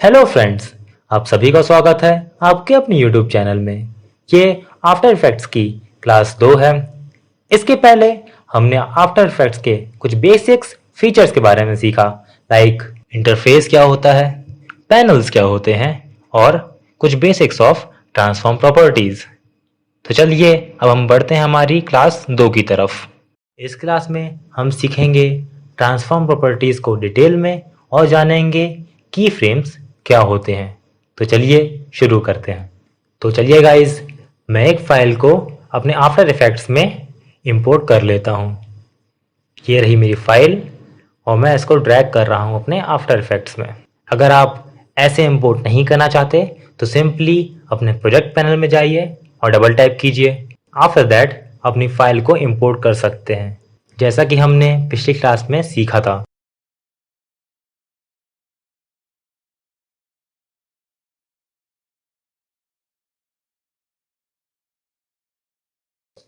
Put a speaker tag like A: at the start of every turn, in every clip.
A: Hello friends, आप सभी का स्वागत है आपके अपने यूट्यूब चैनल में। ये आफ्टर इफेक्ट्स की क्लास 2 है। इसके पहले हमने आफ्टर इफेक्ट्स के कुछ बेसिक्स फीचर्स के बारे में सीखा, लाइक इंटरफेस क्या होता है, पैनल्स क्या होते हैं और कुछ बेसिक्स ऑफ ट्रांसफॉर्म प्रॉपर्टीज। तो चलिए अब हम बढ़ते हैं हमारी क्लास 2 की तरफ। इस क्लास में हम सीखेंगे ट्रांसफॉर्म प्रॉपर्टीज को डिटेल में और जानेंगे की फ्रेम्स क्या होते हैं। तो चलिए शुरू करते हैं। तो चलिए गाइस, मैं एक फाइल को अपने आफ्टर इफेक्ट्स में इंपोर्ट कर लेता हूँ। ये रही मेरी फाइल और मैं इसको ड्रैग कर रहा हूँ अपने आफ्टर इफेक्ट्स में। अगर आप ऐसे इंपोर्ट नहीं करना चाहते तो सिंपली अपने प्रोजेक्ट पैनल में जाइए और डबल टाइप कीजिए। आफ्टर दैट अपनी फाइल को इंपोर्ट कर सकते हैं, जैसा कि हमने पिछली क्लास में सीखा था।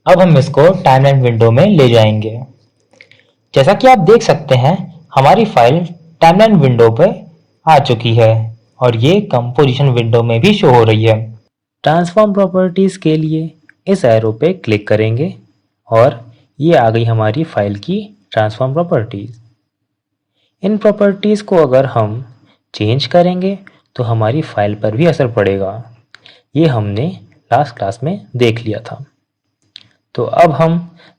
A: अब हम इसको टाइमलाइन विंडो में ले जाएंगे। जैसा कि आप देख सकते हैं, हमारी फाइल टाइमलाइन विंडो पे आ चुकी है और ये कंपोजिशन विंडो में भी शो हो रही है। ट्रांसफॉर्म प्रॉपर्टीज के लिए इस एरो पे क्लिक करेंगे और ये आ गई हमारी फाइल की ट्रांसफॉर्म प्रॉपर्टीज। इन प्रॉपर्टीज को अगर हम चेंज करेंगे तो हमारी फाइल पर भी असर पड़ेगा। ये हमने लास्ट क्लास में देख लिया था। तो अब हम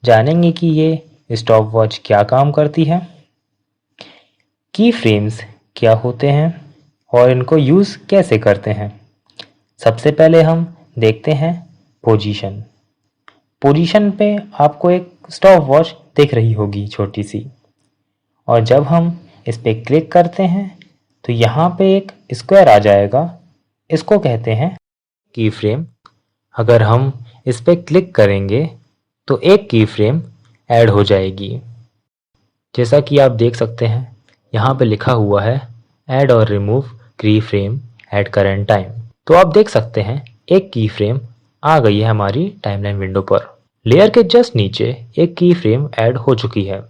A: जानेंगे कि ये स्टॉप वॉच क्या काम करती है, की फ्रेम्स क्या होते हैं और इनको यूज़ कैसे करते हैं। सबसे पहले हम देखते हैं पोजीशन। पोजीशन पे आपको एक स्टॉप वॉच दिख रही होगी छोटी सी, और जब हम इस पे क्लिक करते हैं तो यहाँ पे एक स्क्वायर आ जाएगा। इसको कहते हैं की फ्रेम। अगर हम इस पे क्लिक करेंगे तो एक की फ्रेम ऐड हो जाएगी। जैसा कि आप देख सकते हैं, यहाँ पे लिखा हुआ है ऐड और रिमूव की फ्रेम एट करंट टाइम। तो आप देख सकते हैं एक की फ्रेम आ गई है हमारी टाइमलाइन विंडो पर। लेयर के जस्ट नीचे एक की फ्रेम ऐड हो चुकी है।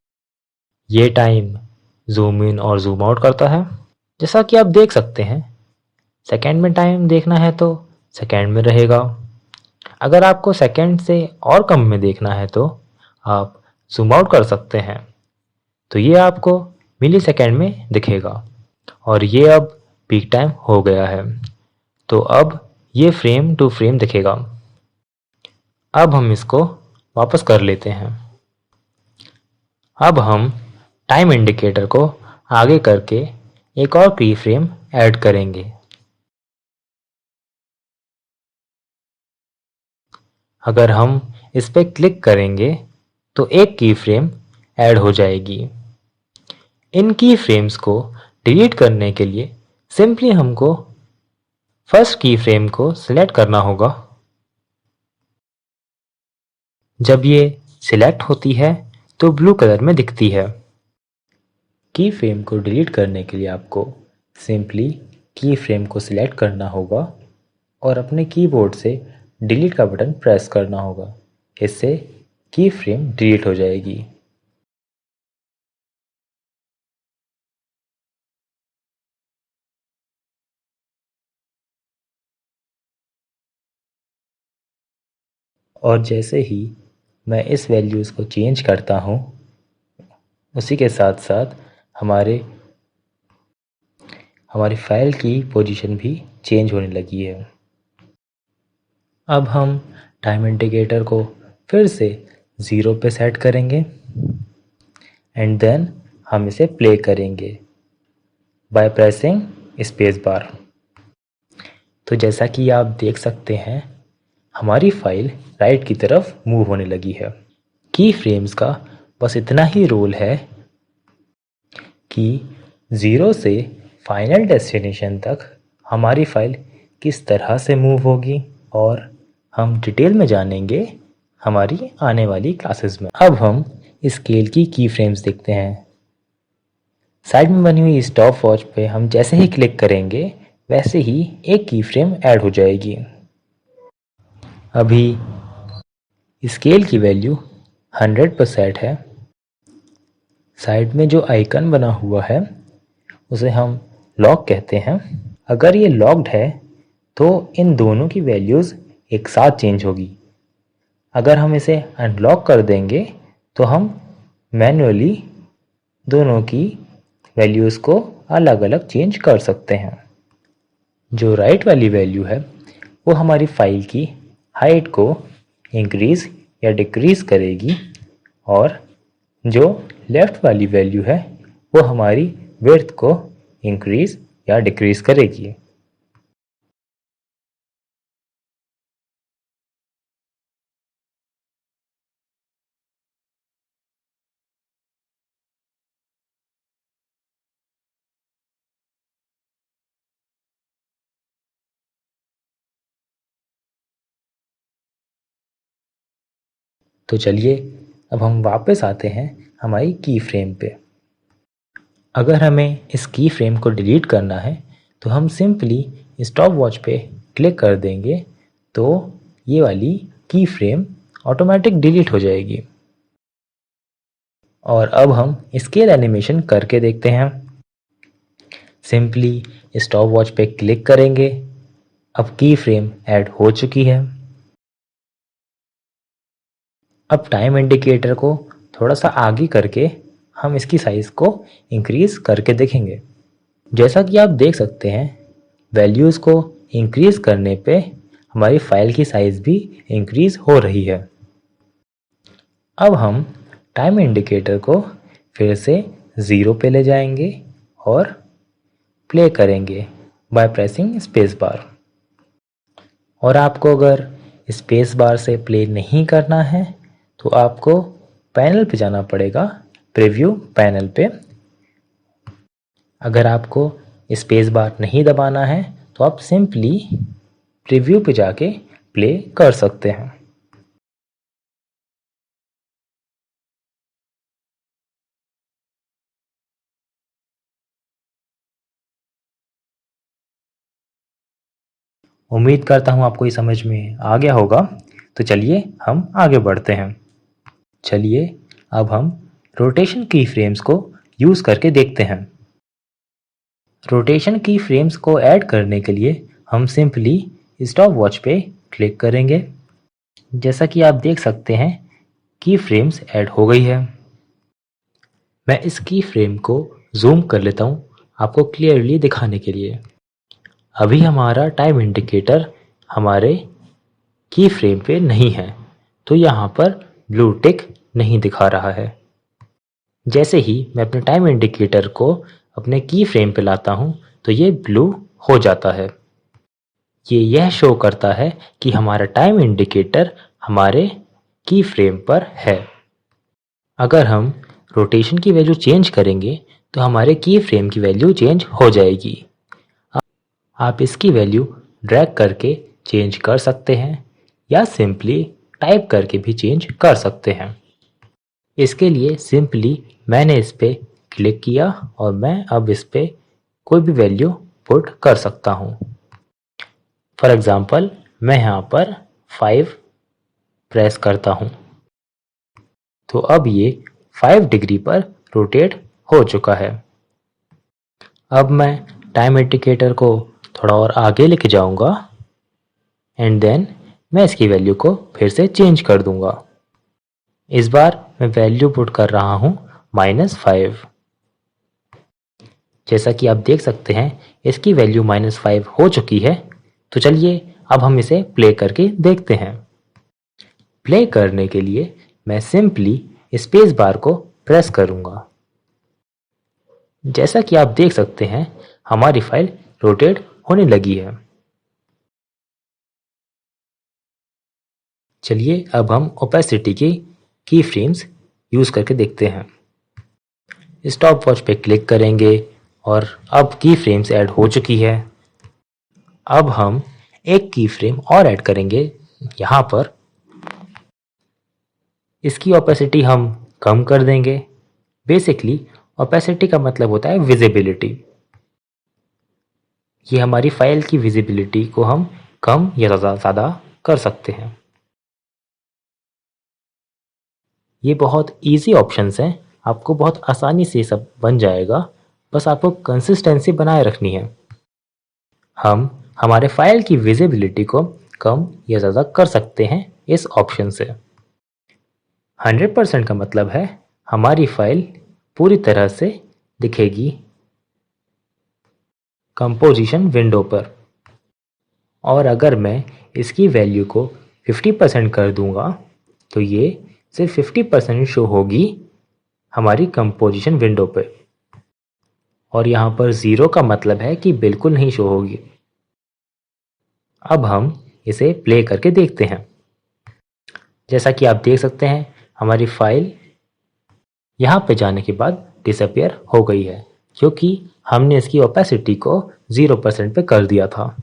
A: ये टाइम जूम इन और जूम आउट करता है। जैसा कि आप देख सकते हैं, सेकेंड में टाइम देखना है तो सेकेंड में रहेगा। अगर आपको सेकेंड से और कम में देखना है तो आप जूम आउट कर सकते हैं, तो ये आपको मिली सेकेंड में दिखेगा। और ये अब पीक टाइम हो गया है, तो अब ये फ्रेम टू फ्रेम दिखेगा। अब हम इसको वापस कर लेते हैं। अब हम टाइम इंडिकेटर को आगे करके एक और की फ्रेम ऐड करेंगे। अगर हम इस पर क्लिक करेंगे तो एक की फ्रेम ऐड हो जाएगी। इन की फ्रेम्स को डिलीट करने के लिए सिंपली हमको फर्स्ट की फ्रेम को सिलेक्ट करना होगा। जब ये सिलेक्ट होती है तो ब्लू कलर में दिखती है। की फ्रेम को डिलीट करने के लिए आपको सिंपली की फ्रेम को सिलेक्ट करना होगा और अपने कीबोर्ड से डिलीट का बटन प्रेस करना होगा। इससे की फ्रेम डिलीट हो जाएगी। और जैसे ही मैं इस वैल्यूज़ को चेंज करता हूँ, उसी के साथ साथ हमारी फाइल की पोजीशन भी चेंज होने लगी है। अब हम टाइम इंडिकेटर को फिर से 0 पे सेट करेंगे एंड देन हम इसे प्ले करेंगे बाय प्रेसिंग स्पेस बार। तो जैसा कि आप देख सकते हैं, हमारी फाइल राइट की तरफ मूव होने लगी है। की फ्रेम्स का बस इतना ही रोल है कि 0 से फाइनल डेस्टिनेशन तक हमारी फाइल किस तरह से मूव होगी, और हम डिटेल में जानेंगे हमारी आने वाली क्लासेस में। अब हम स्केल की फ्रेम्स देखते हैं। साइड में बनी हुई स्टॉप वॉच पे हम जैसे ही क्लिक करेंगे वैसे ही एक की फ्रेम ऐड हो जाएगी। अभी स्केल की वैल्यू 100 पर सेट है। साइड में जो आइकन बना हुआ है उसे हम लॉक कहते हैं। अगर ये लॉक्ड है तो इन दोनों की वैल्यूज़ एक साथ चेंज होगी। अगर हम इसे अनलॉक कर देंगे तो हम मैन्युअली दोनों की वैल्यूज़ को अलग अलग चेंज कर सकते हैं। जो राइट वाली वैल्यू है वो हमारी फाइल की हाइट को इंक्रीज़ या डिक्रीज़ करेगी और जो लेफ़्ट वाली वैल्यू है वो हमारी विड्थ को इंक्रीज़ या डिक्रीज़ करेगी। तो चलिए अब हम वापस आते हैं हमारी की फ्रेम पे। अगर हमें इस की फ्रेम को डिलीट करना है तो हम सिंपली स्टॉप वॉच पे क्लिक कर देंगे तो ये वाली की फ्रेम ऑटोमेटिक डिलीट हो जाएगी। और अब हम स्केल एनिमेशन करके देखते हैं। सिंपली स्टॉप वॉच पे क्लिक करेंगे। अब की फ्रेम ऐड हो चुकी है। अब टाइम इंडिकेटर को थोड़ा सा आगे करके हम इसकी साइज़ को इंक्रीज़ करके देखेंगे। जैसा कि आप देख सकते हैं वैल्यूज़ को इंक्रीज़ करने पे हमारी फाइल की साइज़ भी इंक्रीज़ हो रही है। अब हम टाइम इंडिकेटर को फिर से 0 पे ले जाएंगे और प्ले करेंगे बाय प्रेसिंग स्पेस बार। और आपको अगर स्पेस बार से प्ले नहीं करना है तो आपको पैनल पे जाना पड़ेगा, प्रीव्यू पैनल पे। अगर आपको स्पेस बार नहीं दबाना है तो आप सिंपली प्रीव्यू पे जाके प्ले कर सकते हैं। उम्मीद करता हूँ आपको ये समझ में आ गया होगा। तो चलिए हम आगे बढ़ते हैं। चलिए अब हम रोटेशन की फ्रेम्स को यूज़ करके देखते हैं। रोटेशन की फ्रेम्स को ऐड करने के लिए हम सिंपली स्टॉप वॉच पे क्लिक करेंगे। जैसा कि आप देख सकते हैं की फ्रेम्स ऐड हो गई है। मैं इस की फ्रेम को जूम कर लेता हूँ आपको क्लियरली दिखाने के लिए। अभी हमारा टाइम इंडिकेटर हमारे की फ्रेम पे नहीं है तो यहाँ पर ब्लू टिक नहीं दिखा रहा है। जैसे ही मैं अपने टाइम इंडिकेटर को अपने की फ्रेम पे लाता हूँ तो ये ब्लू हो जाता है। ये यह शो करता है कि हमारा टाइम इंडिकेटर हमारे की फ्रेम पर है। अगर हम रोटेशन की वैल्यू चेंज करेंगे तो हमारे की फ्रेम की वैल्यू चेंज हो जाएगी। आप इसकी वैल्यू ड्रैग करके चेंज कर सकते हैं या सिंपली टाइप करके भी चेंज कर सकते हैं। इसके लिए सिंपली मैंने इस पे क्लिक किया और मैं अब इस पे कोई भी वैल्यू पुट कर सकता हूँ। फॉर एग्ज़ाम्पल मैं यहाँ पर 5 प्रेस करता हूँ तो अब ये 5 डिग्री पर रोटेट हो चुका है। अब मैं टाइम इंडिकेटर को थोड़ा और आगे लेके जाऊंगा एंड देन मैं इसकी वैल्यू को फिर से चेंज कर दूंगा। इस बार मैं वैल्यू पुट कर रहा हूँ -5। जैसा कि आप देख सकते हैं इसकी वैल्यू -5 हो चुकी है। तो चलिए अब हम इसे प्ले करके देखते हैं। प्ले करने के लिए मैं सिंपली स्पेस बार को प्रेस करूंगा। जैसा कि आप देख सकते हैं हमारी फाइल रोटेट होने लगी है। चलिए अब हम ओपेसिटी की फ्रेम्स यूज़ करके देखते हैं। स्टॉप वॉच पे क्लिक करेंगे और अब की फ्रेम्स ऐड हो चुकी है। अब हम एक की फ्रेम और ऐड करेंगे यहाँ पर। इसकी ओपेसिटी हम कम कर देंगे। बेसिकली ओपेसिटी का मतलब होता है विजिबिलिटी। ये हमारी फाइल की विजिबिलिटी को हम कम या ज़्यादा कर सकते हैं। ये बहुत इजी ऑप्शंस हैं, आपको बहुत आसानी से सब बन जाएगा। बस आपको कंसिस्टेंसी बनाए रखनी है। हम हमारे फाइल की विजिबिलिटी को कम या ज़्यादा कर सकते हैं इस ऑप्शन से। 100% का मतलब है हमारी फाइल पूरी तरह से दिखेगी कंपोजिशन विंडो पर। और अगर मैं इसकी वैल्यू को 50% कर दूंगा तो ये सिर्फ 50% शो होगी हमारी कंपोजिशन विंडो पे, और यहाँ पर 0 का मतलब है कि बिल्कुल नहीं शो होगी। अब हम इसे प्ले करके देखते हैं। जैसा कि आप देख सकते हैं हमारी फाइल यहाँ पे जाने के बाद डिसअपियर हो गई है, क्योंकि हमने इसकी ओपेसिटी को 0% पे कर दिया था।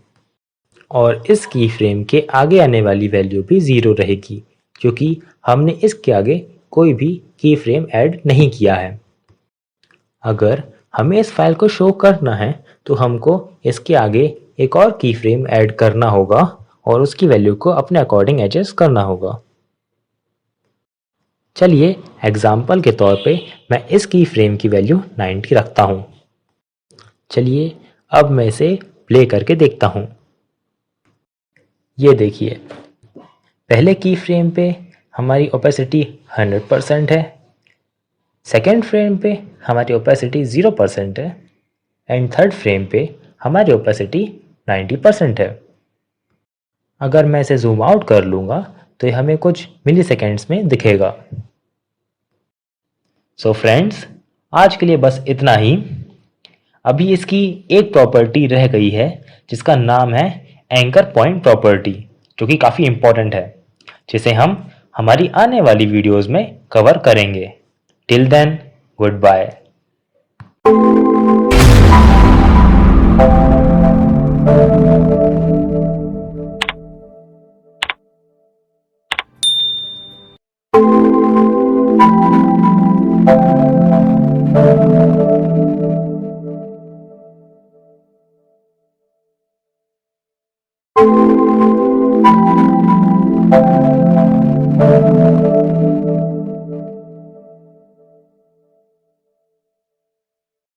A: और इस की फ्रेम के आगे आने वाली वैल्यू भी 0 रहेगी, क्योंकि हमने इसके आगे कोई भी की फ्रेम ऐड नहीं किया है। अगर हमें इस फाइल को शो करना है तो हमको इसके आगे एक और की फ्रेम ऐड करना होगा और उसकी वैल्यू को अपने अकॉर्डिंग एडजस्ट करना होगा। चलिए एग्जाम्पल के तौर पे मैं इस की फ्रेम की वैल्यू 90 रखता हूँ। चलिए अब मैं इसे प्ले करके देखता हूँ। ये देखिए, पहले की फ्रेम पे हमारी ओपेसिटी 100% है, सेकेंड फ्रेम पे हमारी ओपेसिटी 0% है एंड थर्ड फ्रेम पे हमारी ओपेसिटी 90% है। अगर मैं इसे जूम आउट कर लूँगा तो ये हमें कुछ मिली सेकेंड्स में दिखेगा। सो फ्रेंड्स, आज के लिए बस इतना ही। अभी इसकी एक प्रॉपर्टी रह गई है जिसका नाम है एंकर पॉइंट प्रॉपर्टी, जो कि काफ़ी इम्पोर्टेंट है, जिसे हम हमारी आने वाली वीडियोस में कवर करेंगे। Till then, good bye.